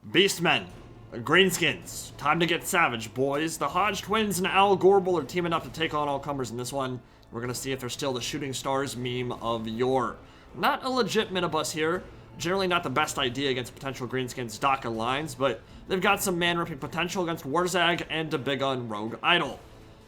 Beastmen, Greenskins, time to get savage, boys. The Hodge twins and Gorebull are teaming up to take on all comers in this one. We're gonna see if they're still the shooting stars meme of yore. Not a legit minibus here. Generally not the best idea against potential Greenskins DACA lines, but they've got some man-ripping potential against Warzag and Debigon Rogue Idol.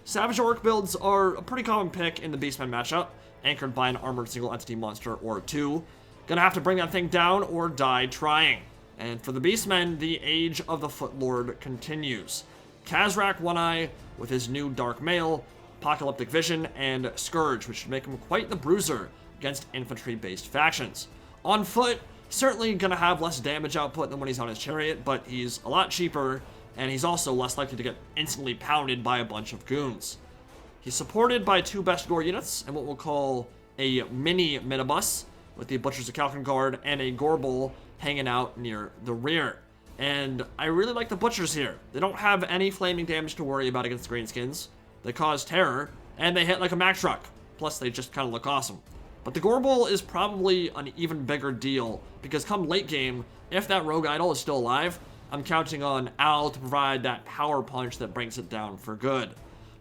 Savage Orc builds are a pretty common pick in the Beastmen matchup, anchored by an armored single entity monster or two. Gonna have to bring that thing down or die trying. And for the Beastmen, the age of the Footlord continues. Khazrak One Eye with his new Dark Mail, Apocalyptic Vision, and Scourge, which should make him quite the bruiser against infantry-based factions. On foot, certainly gonna have less damage output than when he's on his chariot, but he's a lot cheaper, and he's also less likely to get instantly pounded by a bunch of goons. He's supported by two Best Gore units and what we'll call a mini minibus, with the Butchers of Kalkengard and a Gorebull hanging out near the rear. And I really like the Butchers here. They don't have any flaming damage to worry about against the Greenskins. They cause terror, and they hit like a Mack truck. Plus, they just kind of look awesome. But the Gorebull is probably an even bigger deal, because come late game, if that Rogue Idol is still alive, I'm counting on Al to provide that power punch that brings it down for good.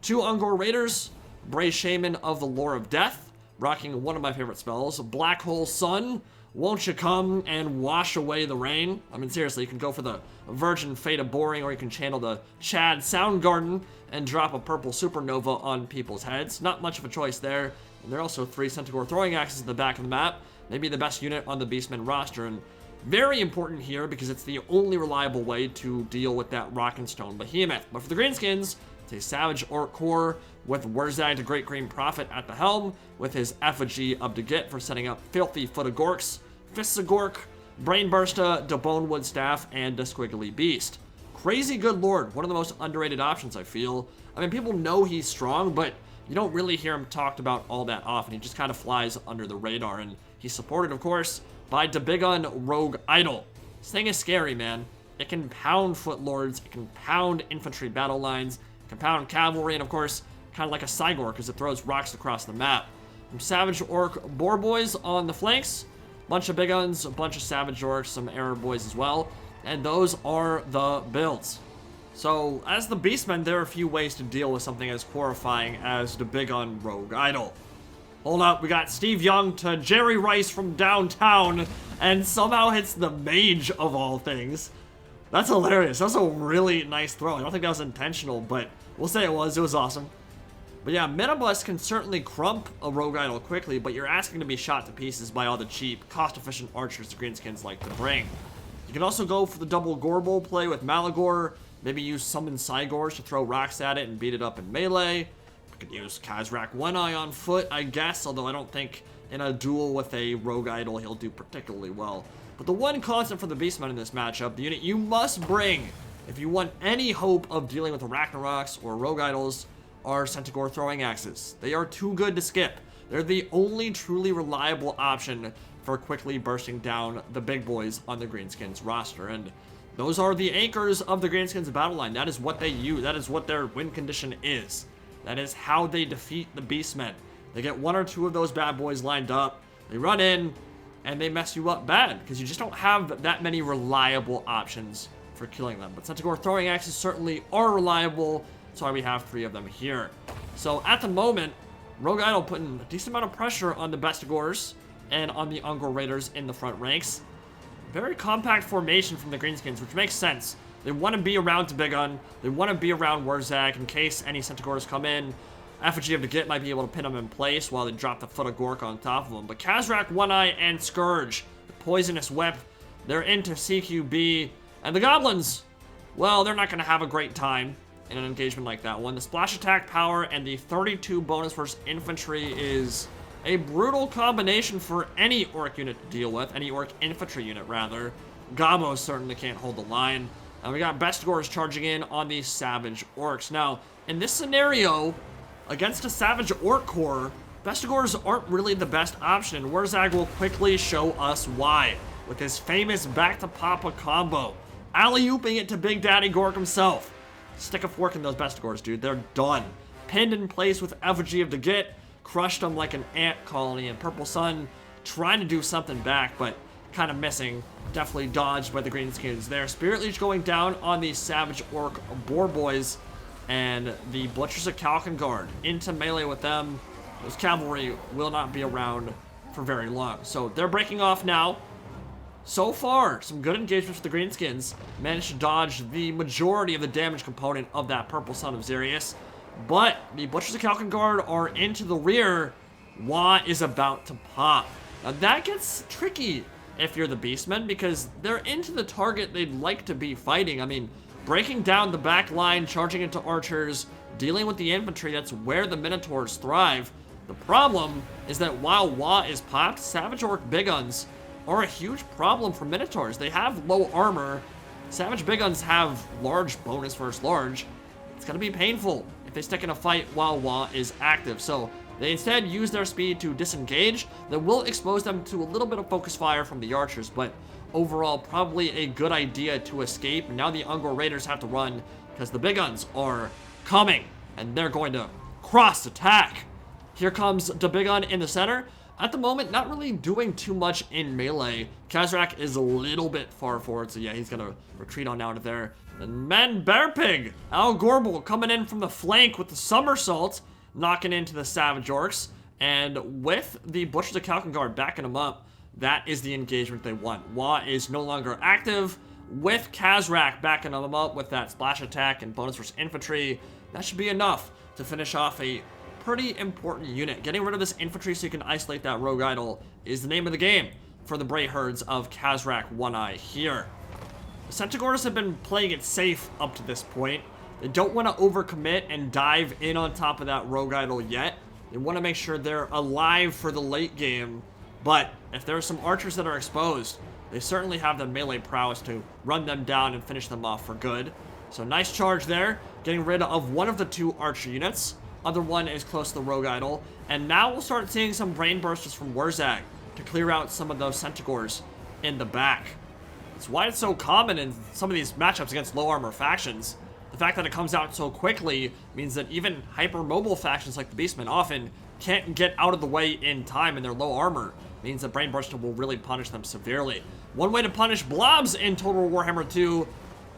Two Ungor Raiders, Bray Shaman of the Lore of Death, rocking one of my favorite spells, Black Hole Sun. Won't you come and wash away the rain? I mean, seriously, you can go for the Virgin Fate of Boring, or you can channel the Chad Soundgarden and drop a purple supernova on people's heads. Not much of a choice there. And there are also 3 Centigor Throwing Axes at the back of the map. Maybe the best unit on the Beastmen roster, and very important here because it's the only reliable way to deal with that Rock and Stone Behemoth. But for the Greenskins, it's a Savage Orc Core with Warzag the Great Green Prophet at the helm, with his effigy of Degit for setting up Filthy Foot of Gorks, Fists of Gork, Brainbursta, the Bonewood Staff, and the Squiggly Beast. Crazy good lord, one of the most underrated options, I feel. I mean, people know he's strong, but you don't really hear him talked about all that often. He just kind of flies under the radar, and he's supported, of course, by Debigon Rogue Idol. This thing is scary, man. It can pound Footlords, it can pound infantry battle lines, it can pound cavalry, and of course, kind of like a Cygor, because it throws rocks across the map. Some Savage Orc Boar Boys on the flanks, bunch of big guns, a bunch of Savage Orcs, some Error Boys as well, and those are the builds. So, as the Beastmen, there are a few ways to deal with something as horrifying as the Debigon Rogue Idol. Hold up, we got Steve Young to Jerry Rice from downtown, and somehow hits the Mage of all things. That's hilarious. That was a really nice throw. I don't think that was intentional, but we'll say it was. It was awesome. But yeah, Minibus can certainly crump a Rogue Idol quickly, but you're asking to be shot to pieces by all the cheap, cost-efficient archers the Greenskins like to bring. You can also go for the double Gorebull play with Malagor, maybe use Summon Cygors to throw rocks at it and beat it up in melee. You could use Khazrak One Eye on foot, I guess, although I don't think in a duel with a Rogue Idol he'll do particularly well. But the one constant for the Beastmen in this matchup, the unit you must bring if you want any hope of dealing with the Ragnaroks or Rogue Idols, are Centigor Throwing Axes. They are too good to skip. They're the only truly reliable option for quickly bursting down the big boys on the Greenskins roster. And those are the anchors of the Greenskins battle line. That is what they use. That is what their win condition is. That is how they defeat the Beastmen. They get 1 or 2 of those bad boys lined up. They run in, and they mess you up bad, because you just don't have that many reliable options for killing them. But Centigor Throwing Axes certainly are reliable. That's why we have 3 of them here. So at the moment, Rogue Idol putting a decent amount of pressure on the Bestigors and on the Ungor Raiders in the front ranks. Very compact formation from the Greenskins, which makes sense. They want to be around Debigon. They want to be around Warzag in case any Centigors come in. Effigy of Degit might be able to pin them in place while they drop the Foot of Gork on top of them. But Khazrak One Eye and Scourge, the Poisonous Whip, they're into CQB. And the Goblins, well, they're not going to have a great time in an engagement like that one. The splash attack power and the 32 bonus versus infantry is a brutal combination for any orc unit to deal with, any orc infantry unit rather. Gobos certainly can't hold the line. And we got Bestigors charging in on these Savage Orcs. Now, in this scenario, against a Savage Orc core, Bestigors aren't really the best option. Warzag will quickly show us why, with his famous back to Papa combo, alley-ooping it to Big Daddy Gork himself. Stick a fork in those Bestigors, dude. They're done. Pinned in place with Effigy of Degit, crushed them like an ant colony, and Purple Sun trying to do something back, but kind of missing. Definitely dodged by the Greenskins there. Spirit Leech going down on the Savage Orc Boar Boys. And the Butchers of Kalkengard into melee with them. Those cavalry will not be around for very long. So they're breaking off now. So far, some good engagements with the Greenskins. Managed to dodge the majority of the damage component of that Purple Son of Xerius. But the Butchers of Kalkengard are into the rear. Wa is about to pop. Now that gets tricky if you're the Beastmen, because they're into the target they'd like to be fighting. I mean, breaking down the back line, charging into archers, dealing with the infantry, that's where the Minotaurs thrive. The problem is that while Wa is popped, Savage Orc Big Guns are a huge problem for Minotaurs. They have low armor. Savage Big Guns have large bonus versus large. It's gonna be painful if they stick in a fight while Wa is active. So they instead use their speed to disengage. That will expose them to a little bit of focus fire from the archers, but overall, probably a good idea to escape. Now the Ungor Raiders have to run because the Big Guns are coming and they're going to cross attack. Here comes the Big Gun in the center. At the moment, not really doing too much in melee. Khazrak is a little bit far forward, so yeah, he's going to retreat on out of there. And Men Bear Pig, Al Gorebull coming in from the flank with the somersault, knocking into the Savage Orcs. And with the Butchers of Kalkengard backing him up, that is the engagement they want. Wa is no longer active. With Khazrak backing them up with that splash attack and bonus versus infantry, that should be enough to finish off a pretty important unit. Getting rid of this infantry so you can isolate that rogue idol is the name of the game for the Bray Herds of Khazrak One Eye here. The Centigors have been playing it safe up to this point. They don't want to overcommit and dive in on top of that rogue idol yet. They want to make sure they're alive for the late game. But if there are some archers that are exposed, they certainly have the melee prowess to run them down and finish them off for good. So nice charge there, getting rid of one of the two archer units. Other one is close to the rogue idol. And now we'll start seeing some brain bursters from Wurzag to clear out some of those Centigors in the back. It's why it's so common in some of these matchups against low armor factions. The fact that it comes out so quickly means that even hyper-mobile factions like the Beastmen often can't get out of the way in time, and their low armor means that Brain Burster will really punish them severely. One way to punish blobs in Total War Warhammer 2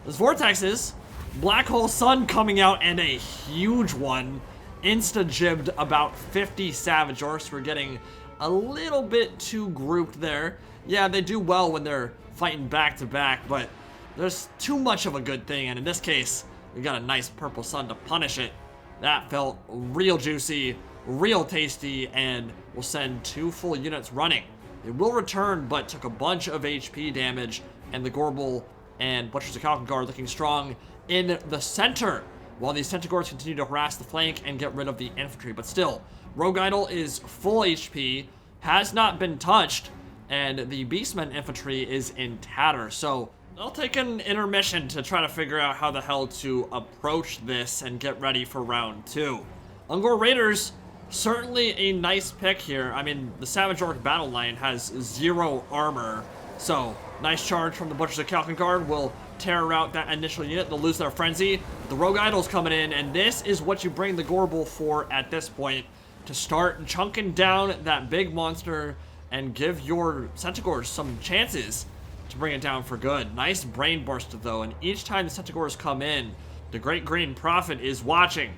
is vortexes. Black Hole Sun coming out, and a huge one. Insta-jibbed about 50 Savage Orcs. We're getting a little bit too grouped there. Yeah, they do well when they're fighting back-to-back, but there's too much of a good thing, and in this case, we got a nice Purple Sun to punish it. That felt real juicy, real tasty, and will send 2 full units running. They will return, but took a bunch of HP damage, and the Gorebull and Butchers of Kalkengard looking strong in the center, while these Centigors continue to harass the flank and get rid of the infantry. But still, Rogue Idol is full HP, has not been touched, and the Beastmen infantry is in tatter. So I'll take an intermission to try to figure out how the hell to approach this and get ready for round 2. Ungor Raiders, certainly a nice pick here. I mean, the Savage Orc battle line has 0 armor, so nice charge from the Butchers of Kalkengard will tear out that initial unit. They'll lose their frenzy. The Rogue Idol's coming in, and this is what you bring the Gorebull for at this point, to start chunking down that big monster and give your Centigors some chances to bring it down for good. Nice brain burst though, and each time the Centigors come in, the Great Green Prophet is watching,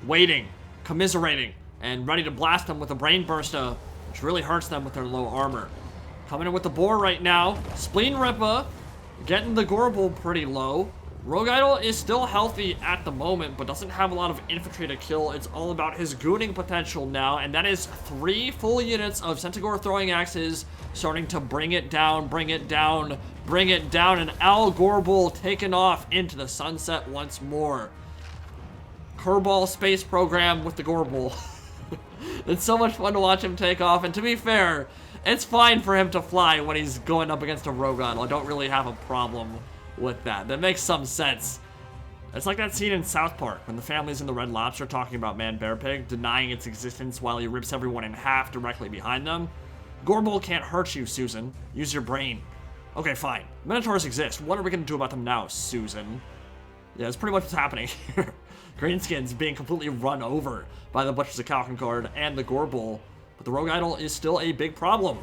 waiting, commiserating, and ready to blast them with a brain burster, which really hurts them with their low armor. Coming in with the boar right now. Spleen Ripper, getting the Gorebull pretty low. Rogue Idol is still healthy at the moment, but doesn't have a lot of infantry to kill. It's all about his gooning potential now, and that is 3 full units of Centigor Throwing Axes starting to bring it down, bring it down, bring it down, and Al Gorebull taken off into the sunset once more. Kerbal space program with the Gorebull. It's so much fun to watch him take off, and to be fair, it's fine for him to fly when he's going up against a Rogue Idol. I don't really have a problem with that. That makes some sense. It's like that scene in South Park when the family's in the Red Lobster talking about Man Bear Pig, denying its existence while he rips everyone in half directly behind them. Gorebull can't hurt you, Susan. Use your brain. Okay, fine. Minotaurs exist. What are we going to do about them now, Susan? Yeah, that's pretty much what's happening here. Greenskins being completely run over by the Butchers of Kalkengard and the Gorebull. But the Rogue Idol is still a big problem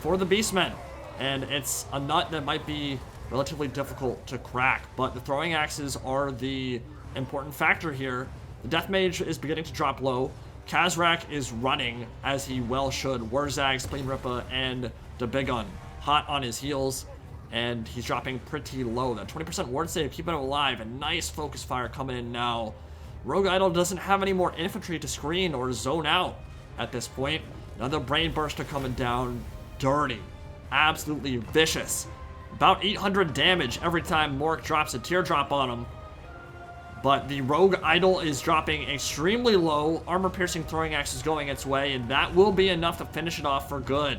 for the Beastmen. and it's a nut that might be relatively difficult to crack, but the throwing axes are the important factor here. The Death Mage is beginning to drop low. Khazrak is running, as he well should. Wurzag, Spleen Rippa, and the Big Un hot on his heels, and he's dropping pretty low. That 20% ward save, keeping him alive. A nice focus fire coming in now. Rogue Idol doesn't have any more infantry to screen or zone out at this point. Another Brain Burster coming down. Dirty. Absolutely vicious. About 800 damage every time Mork drops a teardrop on him. But the Rogue Idol is dropping extremely low. Armor-piercing throwing axe is going its way, and that will be enough to finish it off for good.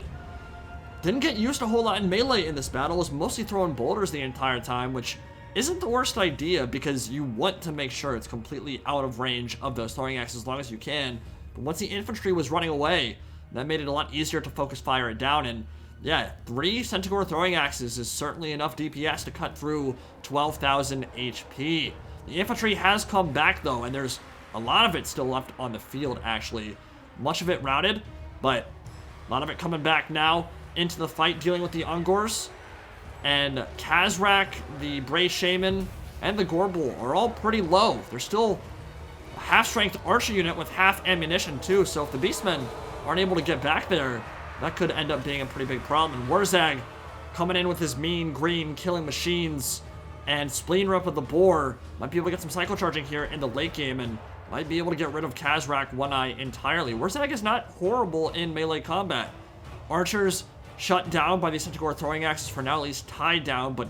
Didn't get used a whole lot in melee in this battle. Was mostly throwing boulders the entire time, which isn't the worst idea because you want to make sure it's completely out of range of those throwing axes as long as you can. But once the infantry was running away, that made it a lot easier to focus fire it down. And yeah, 3 Centigor Throwing Axes is certainly enough DPS to cut through 12,000 HP. The infantry has come back though, and there's a lot of it still left on the field actually. Much of it routed, but a lot of it coming back now into the fight, dealing with the Ungors. And Khazrak, the Bray Shaman, and the Gorebull are all pretty low. They're still a half-strength archer unit with half ammunition too, so if the Beastmen aren't able to get back there, that could end up being a pretty big problem. And Wurzag coming in with his mean green killing machines, and Spleen Rip with the Boar might be able to get some cycle charging here in the late game and might be able to get rid of Khazrak One Eye entirely. Wurzag is not horrible in melee combat. Archers shut down by the Centigor Throwing Axes for now, at least tied down, but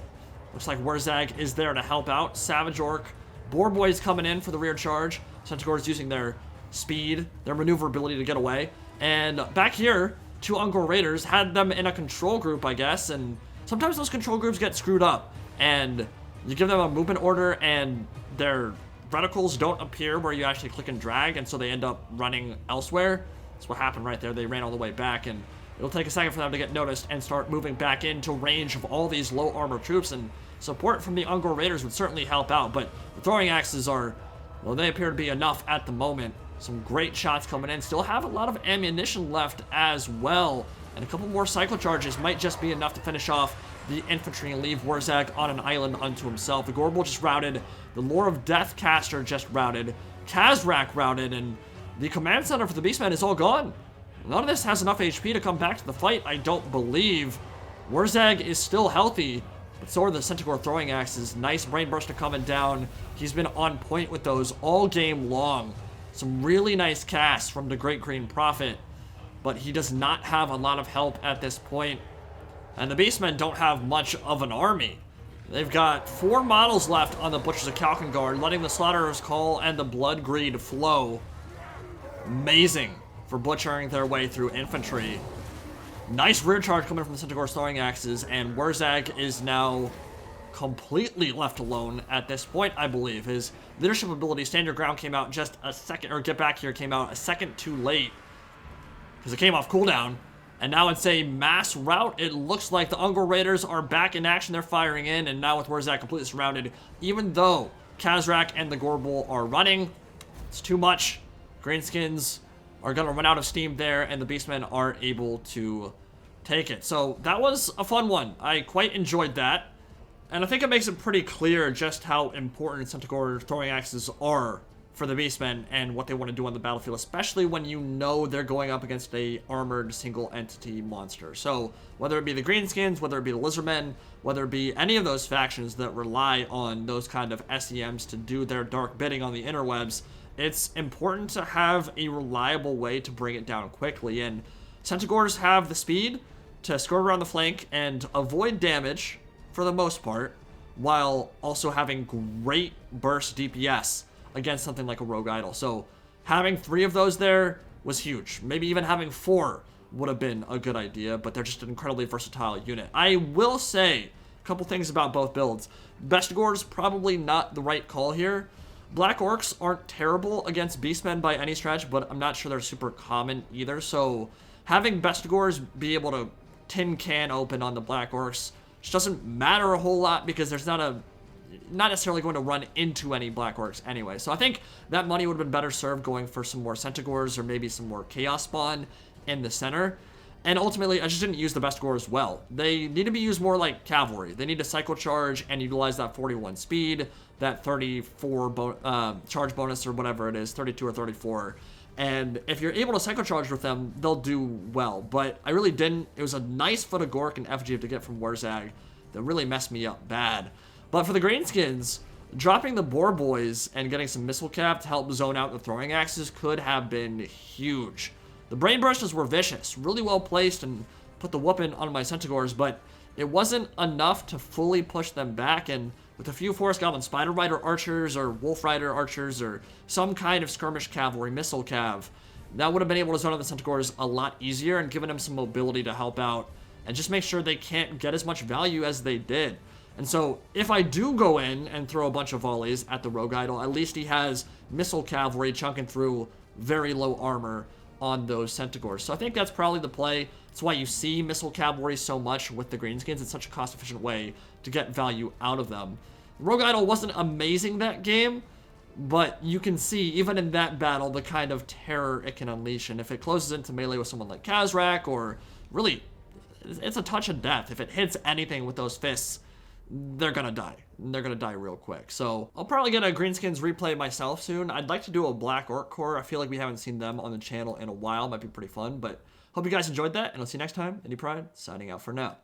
looks like Wurzag is there to help out. Savage Orc, Boar Boys coming in for the rear charge. Centigor's using their speed, their maneuverability to get away. And back here, 2 Ungor Raiders had them in a control group, I guess, and sometimes those control groups get screwed up, and you give them a movement order and their reticles don't appear where you actually click and drag, and so they end up running elsewhere. That's what happened right there. They ran all the way back, and it'll take a second for them to get noticed and start moving back into range of all these low armor troops, and support from the Ungor Raiders would certainly help out, but the throwing axes are, well, they appear to be enough at the moment. Some great shots coming in. Still have a lot of ammunition left as well, and a couple more cycle charges might just be enough to finish off the infantry and leave Wurzag on an island unto himself. The Gorebull just routed, the Lore of Death caster just routed, Khazrak routed, and the command center for the Beastmen is all gone. None of this has enough HP to come back to the fight, I don't believe. Wurzag is still healthy, but so are the Centigor Throwing Axes. Nice Brain Burster coming down. He's been on point with those all game long. Some really nice casts from the Great Green Prophet, but he does not have a lot of help at this point. And the Beastmen don't have much of an army. They've got 4 models left on the Butchers of Kalkengard, letting the Slaughterer's Call and the Blood Greed flow. Amazing for butchering their way through infantry. Nice rear charge coming from the Centigor's Throwing Axes, and Wurzag is now completely left alone at this point, I believe. His leadership ability, Stand Your Ground, came out just a second, or Get Back Here came out a second too late, because it came off cooldown. And now it's a mass rout. It looks like the Ungor Raiders are back in action. They're firing in, and now with Wurzag completely surrounded, even though Khazrak and the Gorebull are running, it's too much. Greenskins are going to run out of steam there, and the Beastmen are able to take it. So that was a fun one. I quite enjoyed that. And I think it makes it pretty clear just how important Centigor Throwing Axes are for the Beastmen and what they want to do on the battlefield, especially when you know they're going up against a armored single entity monster. So whether it be the Greenskins, whether it be the Lizardmen, whether it be any of those factions that rely on those kind of SEMs to do their dark bidding on the interwebs, it's important to have a reliable way to bring it down quickly. And Centigors have the speed to skirt around the flank and avoid damage for the most part, while also having great burst DPS against something like a Rogue Idol. So having 3 of those there was huge. Maybe even having 4 would have been a good idea, but they're just an incredibly versatile unit. I will say a couple things about both builds. Bestigor's probably not the right call here. Black Orcs aren't terrible against Beastmen by any stretch, but I'm not sure they're super common either. So having Bestigors be able to tin can open on the Black Orcs just doesn't matter a whole lot because there's not necessarily going to run into any Black Orcs anyway. So I think that money would have been better served going for some more Centigors or maybe some more Chaos Spawn in the center. And ultimately, I just didn't use the best Gores well. They need to be used more like cavalry. They need to cycle charge and utilize that 41 speed, that 34 charge bonus or whatever it is, 32 or 34. And if you're able to cycle charge with them, they'll do well. But I really didn't. It was a nice foot of Gork and FG to get from Warzag that really messed me up bad. But for the Greenskins, dropping the Boar Boys and getting some missile cap to help zone out the throwing axes could have been huge. The Brain Bursters were vicious, really well placed, and put the whooping on my Centigors, but it wasn't enough to fully push them back. And with a few Forest Goblin Spider Rider archers or Wolf Rider archers or some kind of skirmish cavalry missile cav, that would have been able to zone out the Centigors a lot easier and given them some mobility to help out and just make sure they can't get as much value as they did. And so if I do go in and throw a bunch of volleys at the Rogue Idol, at least he has missile cavalry chunking through very low armor on those Centigors. So I think that's probably the play. That's why you see missile cavalry so much with the Greenskins. It's such a cost-efficient way to get value out of them. Rogue Idol wasn't amazing that game, but you can see, even in that battle, the kind of terror it can unleash. And if it closes into melee with someone like Khazrak, or really, it's a touch of death. If it hits anything with those fists, they're gonna die. They're gonna die real quick. So I'll probably get a Greenskins replay myself soon. I'd like to do a Black Orc Corps. I feel like we haven't seen them on the channel in a while. Might be pretty fun, but hope you guys enjoyed that, and I'll see you next time. Indie Pride, signing out for now.